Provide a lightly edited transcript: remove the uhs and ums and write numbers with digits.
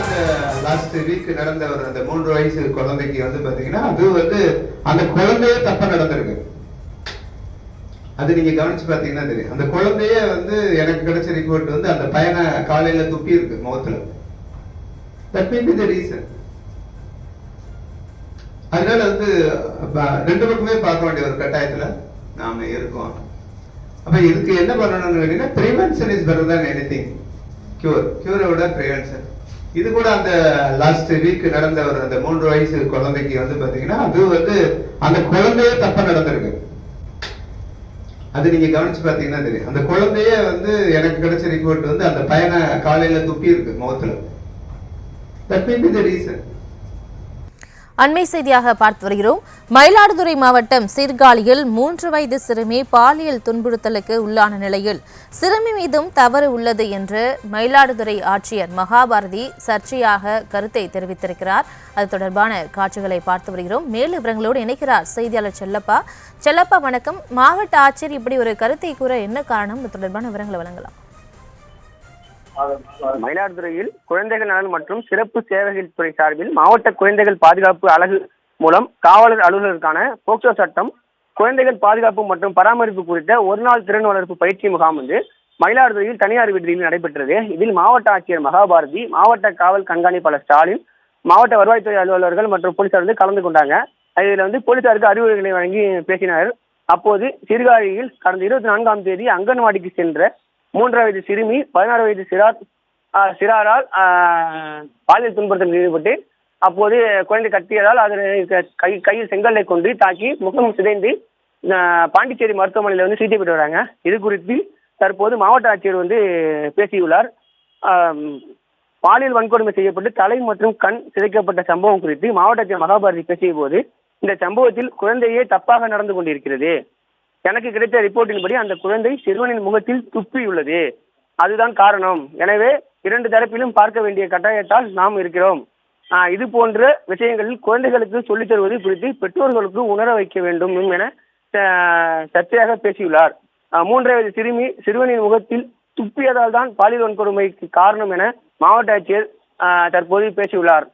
அந்த last week நடந்த ஒரு அந்த 3 வயசு குழந்தைக்கு வந்து பாத்தீங்கன்னா அது வந்து அந்த குழந்தையே தப்பா நடந்திருக்கு. அது நீங்க கவனிச்சு பாத்தீங்கன்னா தெரியும். அந்த குழந்தையே வந்து எனக்கு கிடைச்ச ரிப்போர்ட் வந்து அந்த பையனை காலையில துப்பி இருக்கு முகத்துல. That may be the reason. அதனால வந்து ரெண்டு பக்கமே பார்க்க வேண்டிய ஒரு கட்டாயத்துல நாம இருக்கோம். அப்ப இதுக்கு என்ன பண்ணணும்னு கேட்டீங்கன்னா prevention is better than anything. கியூரை விட பிரிவென்ஷன். இது கூட அந்த லாஸ்ட் வீக் நடந்த ஒரு அந்த 3 வயசு குழந்தைக்கு வந்து பாத்தீங்கன்னா அது வந்து அந்த குழந்தையே தப்பா நடந்திருக்கு. அது நீங்க கவனிச்சு பாத்தீங்கன்னா தெரியும். அந்த குழந்தையே வந்து எனக்கு கிடைச்ச ரிப்போர்ட் வந்து அந்த பையனை காலையில துப்பி இருக்கு முகத்துல. That may be the reason. அண்மை செய்தியாக பார்த்து வருகிறோம். மயிலாடுதுறை மாவட்டம் சீர்காழியில் 3 வயது சிறுமி பாலியல் துன்புறுத்தலுக்கு உள்ளான நிலையில் சிறுமி மீதும் தவறு உள்ளது என்று மயிலாடுதுறை ஆட்சியர் மகாபாரதி சர்ச்சையாக கருத்தை தெரிவித்திருக்கிறார். அது தொடர்பான காட்சிகளை பார்த்து வருகிறோம். மேலும் விவரங்களோடு இணைக்கிறார் செய்தியாளர் செல்லப்பா. செல்லப்பா வணக்கம். மாவட்ட ஆட்சியர் இப்படி ஒரு கருத்தை கூற என்ன காரணம்? இது தொடர்பான விவரங்களை வழங்கலாம். மயிலாடுதுறையில் குழந்தைகள் நலன் மற்றும் சிறப்பு சேவைகள் துறை சார்பில் மாவட்ட குழந்தைகள் பாதுகாப்பு அலகு மூலம் காவலர் அலுவலருக்கான போக்சோ சட்டம், குழந்தைகள் பாதுகாப்பு மற்றும் பராமரிப்பு குறித்த ஒருநாள் திறன் வளர்ப்பு பயிற்சி முகாம் வந்து மயிலாடுதுறையில் தனியார் விடுதியில் நடைபெற்றது. இதில் மாவட்ட ஆட்சியர் மகாபாரதி, மாவட்ட காவல் கண்காணிப்பாளர் ஸ்டாலின், மாவட்ட வருவாய்த்துறை அலுவலர்கள் மற்றும் போலீசார் வந்து கலந்து கொண்டாங்க. இதில் வந்து போலீசாருக்கு அறிவுரைகளை வழங்கி பேசினார். அப்போது சீர்காழியில் கடந்த 24ஆம் தேதி அங்கன்வாடிக்கு சென்ற 3 வயது சிறுமி 16 வயது சிறாரால் பாலியல் துன்புறுத்தல் ஈடுபட்டு அப்போது குழந்தை கட்டியதால் அதனை கையில் செங்கல்லை கொண்டு தாக்கி முகம் சிதைந்து பாண்டிச்சேரி மருத்துவமனையில் வந்து சிகிச்சை பெற்று வராங்க. இது குறித்து தற்போது மாவட்ட ஆட்சியர் வந்து பேசியுள்ளார். பாலியல் வன்கொடுமை செய்யப்பட்டு தலை மற்றும் கண் சிதைக்கப்பட்ட சம்பவம் குறித்து மாவட்ட ஆட்சியர் மகாபாரதி பேசிய போது, இந்த சம்பவத்தில் குழந்தையே தப்பாக நடந்து கொண்டிருக்கிறது. எனக்கு கிடைத்த ரிப்போர்ட்டின்படி அந்த குழந்தை சிறுவனின் முகத்தில் துப்பியுள்ளது. அதுதான் காரணம். எனவே 2 தரப்பிலும் பார்க்க வேண்டிய கட்டாயத்தால் நாம் இருக்கிறோம். இது போன்ற விஷயங்களில் குழந்தைகளுக்கு சொல்லித் தருவது குறித்து பெற்றோர்களுக்கு உணர வைக்க வேண்டும் என சர்ச்சையாக பேசியுள்ளார். 3 வயது சிறுவனின் முகத்தில் துப்பியதால் தான் பாலியல் வன்கொடுமைக்கு காரணம் என மாவட்ட ஆட்சியர் தற்போது பேசியுள்ளார்.